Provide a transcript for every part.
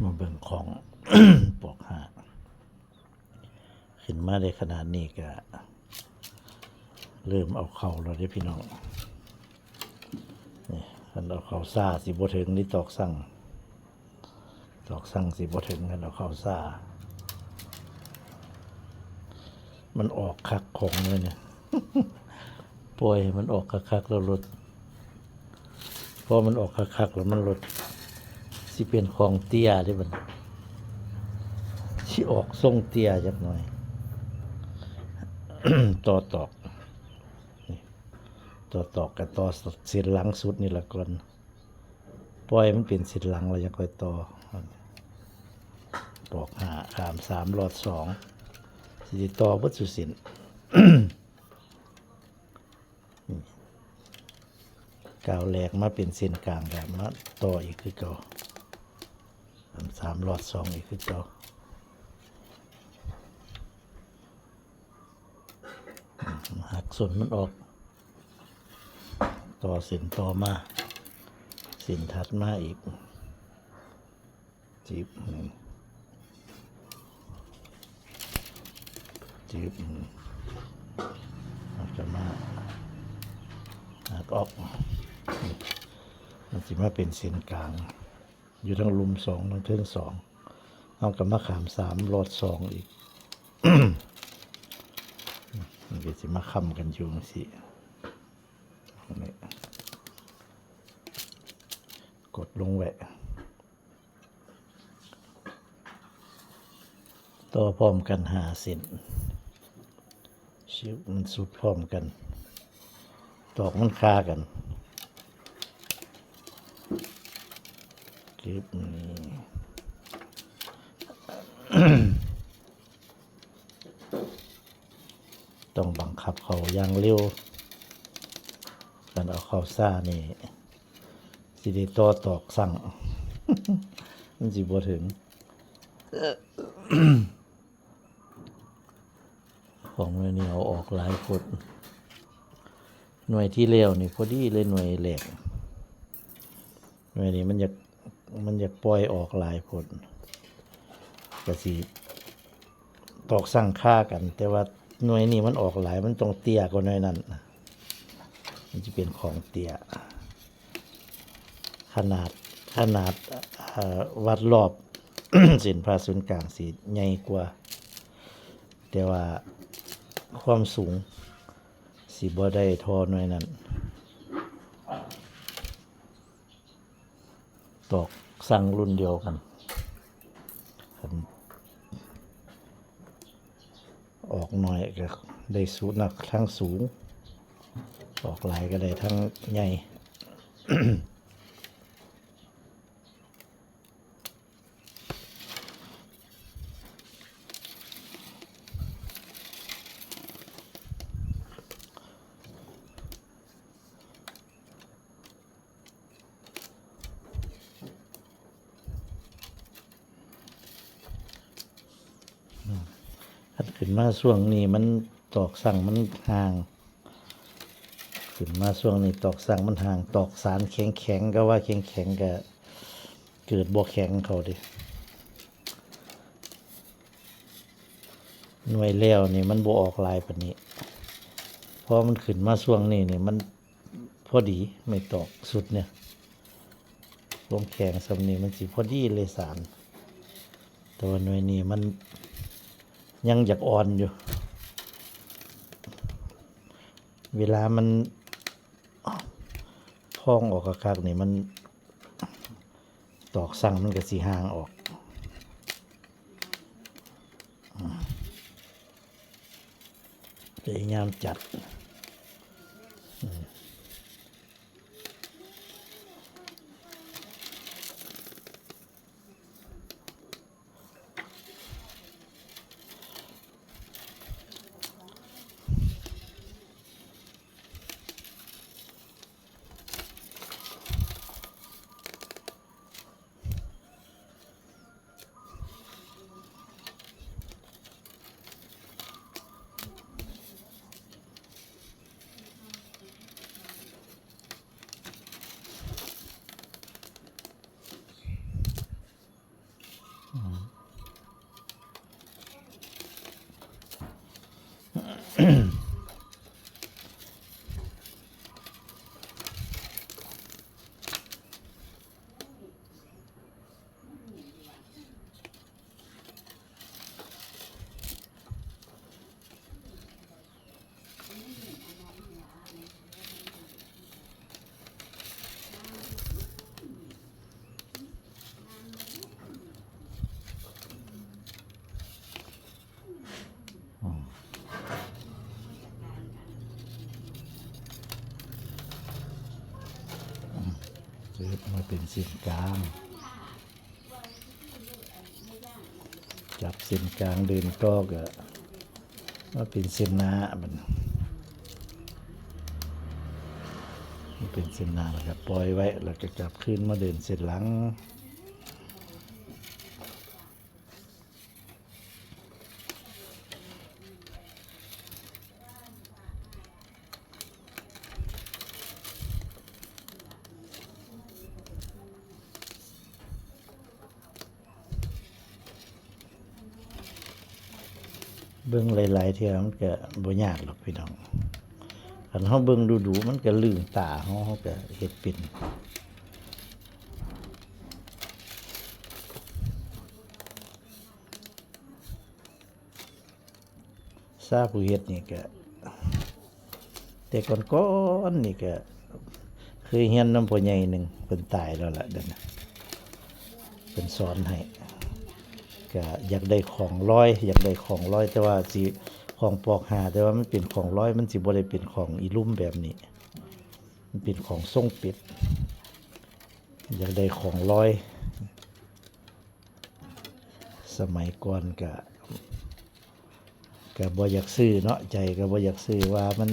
มาเบิ่งของ ปอกหาขึ้นมาได้ขนาดนี้ก็เริ่มเอาเข่าเราได้พี่น้องนี่คันเอาเข่าซ่าสิบ่ถึงนี่ตอกสั่งสิบ่ถึงกันเอาเข่าซ่ามันออกคักของเลยเนี่ย ปล่อยมันออกคักๆแล้วลดพอมันออกคักๆแล้วมันลดสิเป็นของเตี้ยได้บัดสิออกทรงเตี้ยจักหน่อย ต่อตอกกับต่อเส้นหลังสุดนี่ละก่อนปล่อยมันเป็นเส้นหลังแล้วยังค่อยต่อปอกหาขาม3รอด2สิต่อเบิดสุดสิ้น กาวแหลกมาเป็นเส้นกลางแบบมาต่ออีกคือเก่า3รอด2อีกคือเก่าหักส่วนมันออกต่อเส้นต่อมาเส้นถัดมาอีกจีบหักมาหักออกมันจะมาเป็นเส้นกลางอยู่ทั้งลุม2ทั้งเทิง2เอากับมาขาม3รอด2อีก มันก็จะมาค้ำกันอยู่สิกดลงแหวะต่อพร้อมกัน5 เส้นชิวมันสุดพร้อมกันตอกมันคากันคลิปนี้ ต้องบังคับเขาอย่างเร็วการเอาเข้าซ่านี่สิได้ต่อตอกสั่ง มันสิบ่ถึง ของหน่วยนี้เอาออกหลายคนหน่วยที่เร็วนี่พอดีเลยหน่วยแหลกหน่วยนี้มันอยากปล่อยออกหลายผลก็สิตอกสั่งค่ากัน แต่ว่าหน่วยนี้มันออกหลายมันต้องเตี้ยกว่าหน่วยนั้นมันจะเป็นของเตี้ยขนาดวัดรอบ เส้นผ่าศูนย์กลางสีใหญ่กว่าแต่ว่าความสูงสีบ่ได้ทอหน่อยนั้นตอกสั่งรุ่นเดียวกันออกหน่อยก็ได้สูงหนักทั้งสูงออกหลายก็ได้ทั้งใหญ่ ขึ้นมาช่วงนี้มันตอกสั่งมันห่างขึ้นมาช่วงนี้ตอกสั่งมันห่างตอกสารแข็งก็ว่าแข็งก็เกิดบ่แข็งเขาดิหน่วยแล้วนี่มันบ่ออกลายปานนี้เพราะมันขึ้นมาช่วงนี้นี่มันพอดีไม่ตอกสุดเนี่ยลมแข็งสำนี้มันสิพอดีเลยสารแต่ว่าหน่วยนี้มันยังอยากอ่อนอยู่เวลามันพองออกคักๆนี่มันตอกสั่งมันก็สิห่างออกพยายามจัด เป็นเส้นกลางจับเส้นกลางเดินต่อก็ว่าเป็นเส้นหน้ามันเป็นเส้นหน้าแล้วก็ปล่อยไว้แล้วก็จับขึ้นมาเดินเส้นหลังเบิ่งหลายๆเที่ยมันก็บ่ยากหรอกพี่น้องคันเฮาเบิ่งดูๆมันก็ลืมตาเฮาก็เฮ็ดเป็นซาผู้เฮ็ดนี่ก็แต่ก่อนๆนี่ก็เคยเรียนนำพ่อใหญ่หนึงเพิ่นตายแล้วล่ะเดี๋ยวนะเพิ่นสอนให้ก็อยากได้ของร้อยอยากได้ของร้อยแต่ว่าสิของปอกหาแต่ว่ามันเป็นของร้อยมันสิบ่ได้เป็นของอีลุ่มแบบนี้มันเป็นของทรงเป็ดอยากได้ของร้อยสมัยก่อนก็บ่อยากซื้อเนาะใจก็บ่อยากซื้อว่ามัน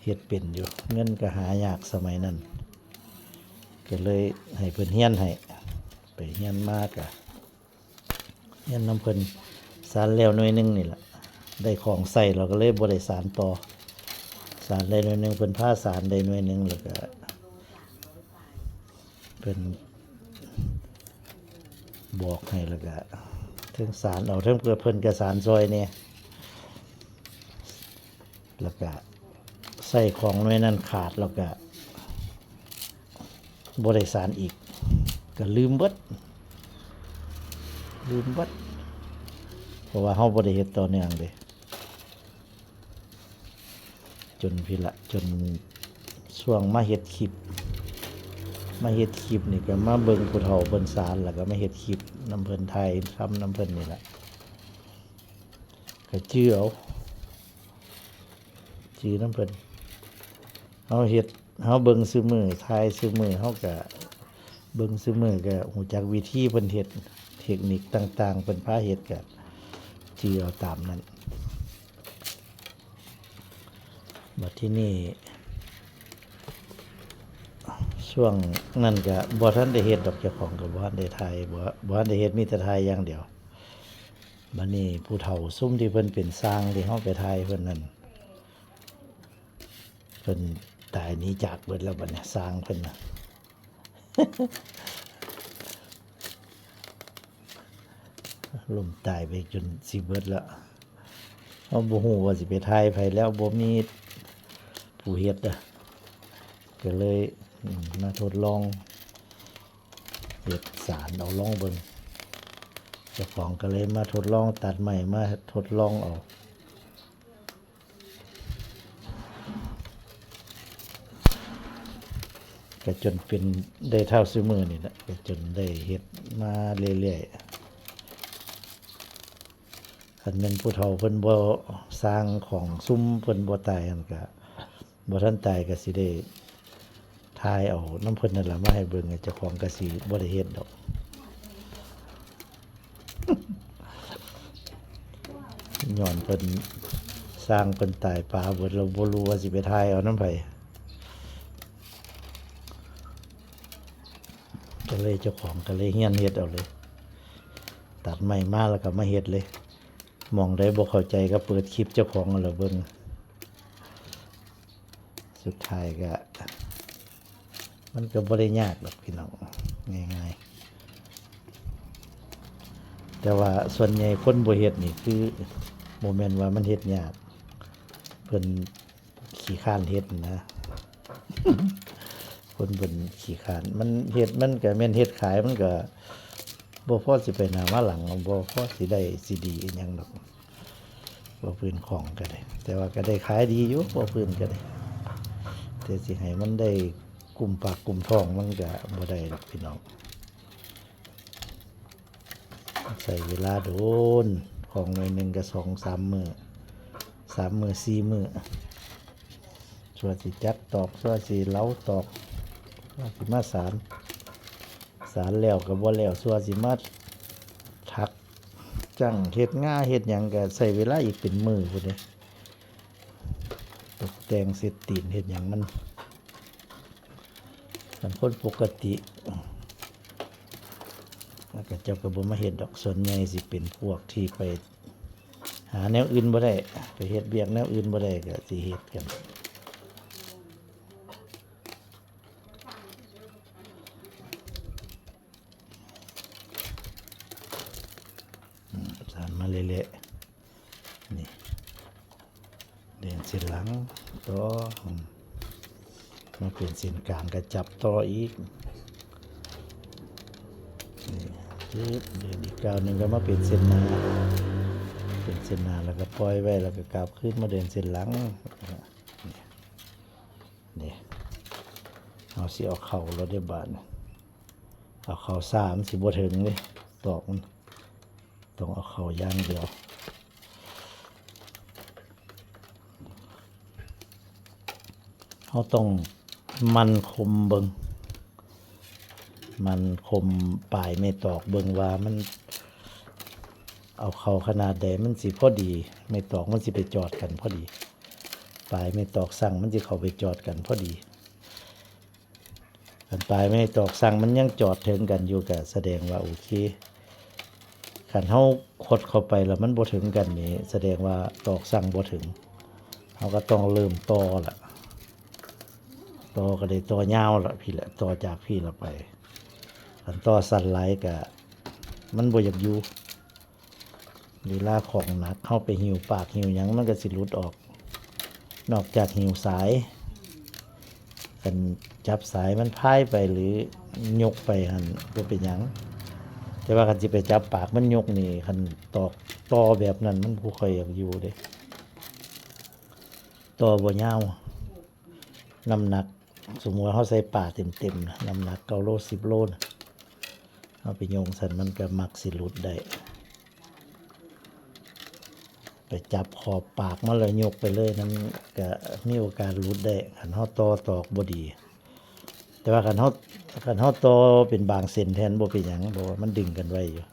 เฮ็ดเป็นอยู่เงินก็หายากสมัยนั้นก็เลยให้เพิ่นเรียนให้ไปเรียนมากะเรียนนำเพิ่นสานแล้วหน่วยนึงนี่ล่ะได้ของใส่เราก็เลยบ่ได้สานต่อสานได้หน่วยนึงเพิ่นพาสานได้หน่วยนึงแล้วก็เพิ่นบอกให้แล้วก็ถึงสารเอาถึงเพื่อเพิ่นก็สารซอยเนี่ยแล้วก็ใส่ของหน่วยนั้นขาดแล้วก็บ่ได้สารอีกก็ลืมเบิดเพราะว่าเฮาบ่ได้เฮ็ดต่อเนื่องเด้จนพี่ละจนช่วงมาเฮ็ดคลิปนี่ก็มาเบิ่งผู้เฒ่าเพิ่นสารแล้วก็มาเฮ็ดคลิปนำเพิ่นไทยทำนำเพิ่นนี่แหละก็จื้อเอาจื้อนำเพิ่นเฮาเฮ็ดเฮาเบิ่งซุมื้อถ่ายซุมื้อเฮาก็เบิ่งซุมื้อก็ฮู้จักวิธีเพิ่นเฮ็ดเทคนิคต่างๆเพิ่นพาเฮ็ดก็จื้อเอาตามนั้นบัดที่นี่ช่วงนั้นก็บ่ทันได้เฮ็ดดอกเจ้าของก็บ่ทันได้ถ่ายบ่ทันได้เฮ็ดมีแต่ถ่ายอย่างเดียวบัดนี้ผู้เฒ่าซุ่มที่เพิ่นเป็นสร้างที่เฮาไปถ่ายเพิ่นนั่นเพิ่นตายหนีจากเบิดแล้วบัดนี้สร้างเพิ่นน่ะ ล้มตายไปจนสิเบิดแล้วเฮาบ่ฮู้ว่าสิไปถ่ายไผแล้วบ่มีผู้เฮ็ดก็เลยมาทดลองเฮ็ดสารเอาลองเบิ่งเจ้าของก็เลยมาทดลองตัดใหม่มาทดลองเอาก็จนเป็นได้เท่าซุมื้อนี่แหละก็จนได้เฮ็ดมาเรื่อยๆคันแม่นผู้เฒ่าเพิ่นบ่สร้างของซุ่มเพิ่นบ่ตายหั่นก็บ่ทันตายก็สิได้ถ่ายเอาน้ำเพิ่นนั่นล่ะมาให้เบิ่งเจ้าของก็สิบ่ได้เฮ็ดดอก ย้อนเพิ่นสร้างเพิ่นตายปลาเบิดเราบ่รู้ว่าสิไปถ่ายเอานำไผก็เลยเจ้าของก็เลยเฮียนเฮ็ดเอาเลยตัดไม้มาแล้วก็มาเฮ็ดเลยมองได้บ่เข้าใจก็เปิดคลิปเจ้าของนั่นล่ะเบิ่งสุดท้ายก็มันก็บ่ได้ยากหรอกพี่น้องง่ายๆแต่ว่าส่วนใหญ่คนบ่เฮ็ดนี่คือบ่แม่นว่ามันเฮ็ดยากเพิ่นขี้คร้านเฮ็ดนะ คนเพิ่นขี้คร้านมันเฮ็ดมันก็แม่นเฮ็ดขายมันก็บ่พอสิไปหน้ามาหลังบ่พอสิได้สิดีอิหยังดอกบ่พื้นของก็ได้แต่ว่าก็ได้ขายดีอยู่บ่พื้นก็ได้แต่สิให้มันได้กุมปากกุมท้องมันก็บ่ได้ดอกพี่น้องใช้เวลาโดนของหน่อยนึงก็2-3 มื้อ3 มื้อ 4 มื้อส่วนสิจัดตอกส่วนสิเล้าตอก ว่าสิมาสารแล้วก็บ่แล้วส่วนสิมาถักจังเฮ็ดง่าเฮ็ดหยังก็ใช้เวลาอีกเป็นมื้อพุ่นเด้ตกแต่งเสร็จตีนเฮ็ดหยังมันคนปกติแล้วก็เจ้าก็บ่มาเฮ็ดดอกส่วนใหญ่สิเป็นพวกที่ไปหาแนวอื่นบ่ได้ไปเฮ็ดเวียกแนวอื่นบ่ได้ก็สิเฮ็ดกันสานมาเละๆนี่เดินเส้นหลังต่อมาเป็นเส้นกลางก็จับต่ออีกนี่เดินอีกก้าวหนึ่งก็มาเป็นเส้นหน้าแล้วก็ปล่อยไว้แล้วก็กลับขึ้นมาเดินเส้นหลังนี่เอาสิเอาเข่าเราได้บาดเอาเข่า3สิบ่ถึงเลยตอกมันต้องเอาเข่าย่างเดียวเขาต้องมันคมเบิงมันคมปลายไม่ตอกเบิงว่ามันเอาเข่าขนาดใดมันสิพอดีไม่ตอกมันสิไปจอดกันพอดีปลายไม่ตอกสั่งมันสิเข้าไปจอดกันพอดีกันปลายไม่ตอกสั่งมันยังจอดถึงกันอยู่ก็แสดงว่าโอเคขันเฮาคดเข้าไปแล้วมันบ่ถึงกันนี่แสดงว่าตอกสั่งบ่ถึงเฮาก็ต้องเริ่มต่อละต่อก็ได้ต่อยาวละพี่ละต่อจากพี่ละไปขันต่อสั้นหลายก็มันบ่อยากอยู่เวลาของหนักเข้าไปหิวปากหิวหยังมันก็สิหลุดออกนอกจากหิวสายกันจับสายมันพายไปหรือยกไปหั่นบ่เป็นหยังแต่ว่าคันสิไปจับปากมันยกนี่คันตอกต่อแบบนั้นมันบ่ค่อยอยากอยู่เด้ต่อบ่ยาวน้ำหนักสมมุติว่าเฮาใส่ป่าเต็มๆนะน้ำหนัก9 โล 10 โลนะเอาไปโยงสั่นมันก็มักสิหลุดได้ไปจับขอบปากมันเลยยกไปเลยนั้นก็มีโอกาสหลุดได้คันเฮาต่อตอกบ่ดีแต่ว่าคันเฮาต่อเป็นบางเส้นแทนบ่เป็นหยังเพราะว่ามันดึงกันไว้อยู่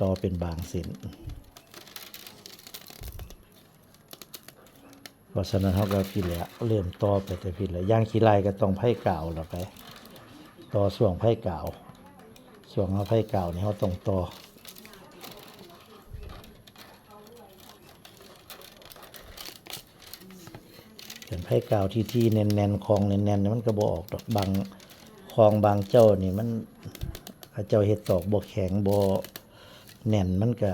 ต่อเป็นบางเส้นเพราะฉะนั้นเฮาก็พี่แหละเริ่มต่อไปแต่พี่แหละย่างขี้ลายก็ต้องไผกาวแล้วไปต่อช่วงไผกาวช่วงเฮาไผกาวนี่เฮาต้องต่อเป็นไผกาวที่แน่นๆคองแน่นๆมันก็บ่ออกดอกบางคองบางเจ้านี่มันเขาเจ้าเฮ็ดตอกบ่แข็งบ่แน่นมันก็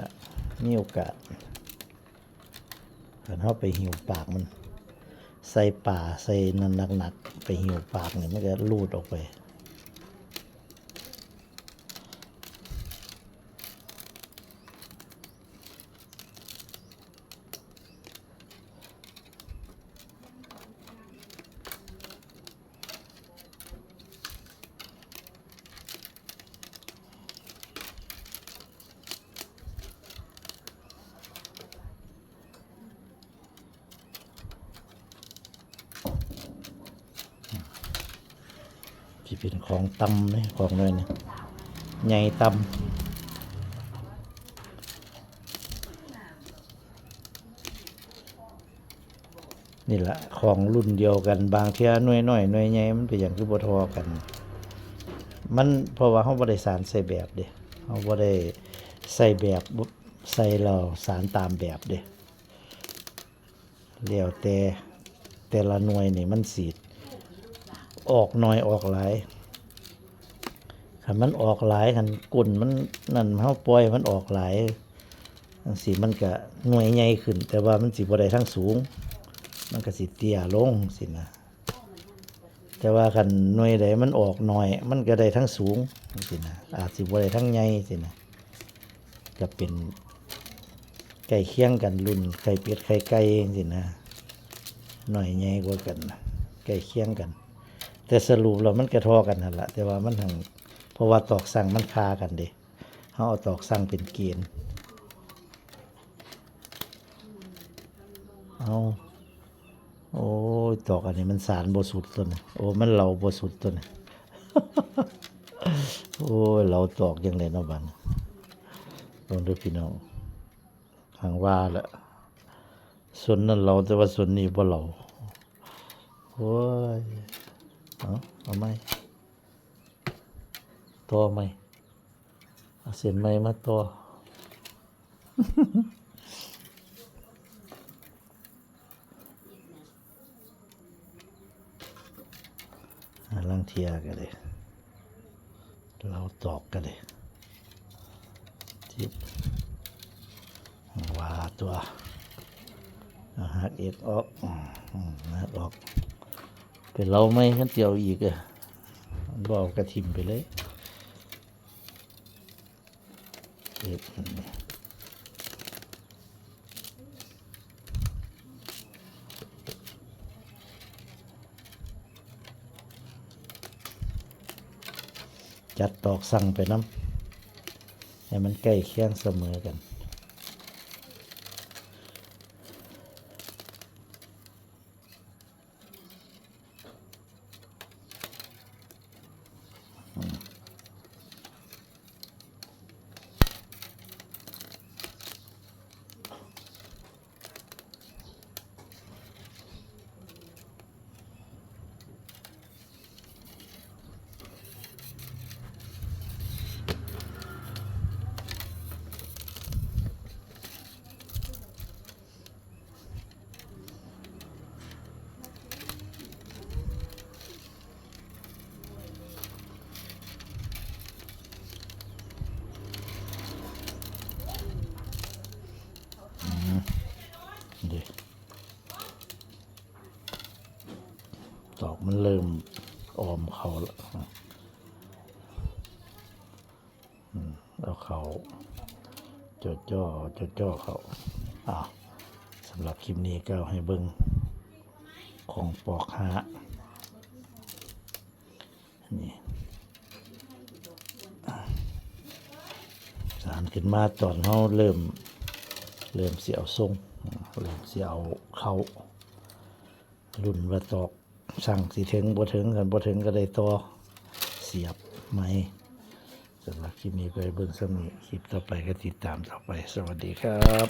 มีโอกาสคันเฮาไปหิวปากมันใส่ป่าใส่นั่นหนักๆไปหิวปากนี่มันก็รูดออกไปที่เป็นของตำนี่ของเลยนี่ใหญ่ตำนี่แหละของรุ่นเดียวกันบางเที่ยหน่วยน้อยหน่วยใหญ่มันเป็นอย่างคือบ่ทอกันมันเพราะว่าเฮาบ่ได้สารใส่แบบเด้เฮาบ่ได้ใส่แบบใส่เราสารตามแบบเด้แล้วแต่ละหน่วยนี่มันสิออกน้อยออกหลายคันมันออกหลายคันกุ่นมันนั่นเฮาปล่อยมันออกหลายจังซี่มันก็หน่วยใหญ่ขึ้นแต่ว่ามันสิบ่ได้ทั้งสูงมันก็สิเตี้ยลงสินะแต่ว่าคันหน่วยใดมันออกน้อยมันก็ได้ทั้งสูงสินะอาจสิบ่ได้ทั้งใหญ่สินะก็เป็นใกล้เคียงกันรุ่นไข่เป็ดไข่ไก่สินะหน่อยใหญ่กว่ากันใกล้เคียงกันแต่สรุปแล้วมันก็ทอกันนั่นแหละแต่ว่ามันหังเพราะว่าตอกสั่งมันคากันเด้เฮาเอาตอกสั่งเป็นเกณฑ์เอา โอ้ยตอกอันนี้มันสารบ่สุดตัวนี้โอ้มันเหลาบ่สุดตัวนี้ โอ้ยเราตอกจังไดเนาะบัดนี้ลองดูพี่น้องทางว่าแหละส่วนนั้นเราแต่ว่าส่วนนี้บ่เราโอ้ยเอาไหมต่อไหมเอาเส้นไหมมาต่อ ลังเทียกันเลยเราตอกกันเลยทิศว่าตัวหักเอกออกหักออกเป็นเราไม่ขั้นเดียวอีกบอกกระถิ่มไปเลยเอกจัดตอกสั่งไปน้ำให้มันใกล้เคียงเสมอกันดิตอกมันเริ่มออมเขาแล้วเอาเขาจ่อเขาสำหรับคลิปนี้ก็ให้เบิ่งของปอกหานี่สารขึ้นมาตอนเขาเริ่มเสียเอาทรงเริ่มเสียเอาเขารุ่นว่าตอกสั่งสิถึงบ่ถึงกันบ่ถึงก็ได้ต่อเสียบไหมสำหรับคลิปนี้ไปเบิ่งซ้ำนี้คลิปต่อไปก็ติดตามต่อไปสวัสดีครับ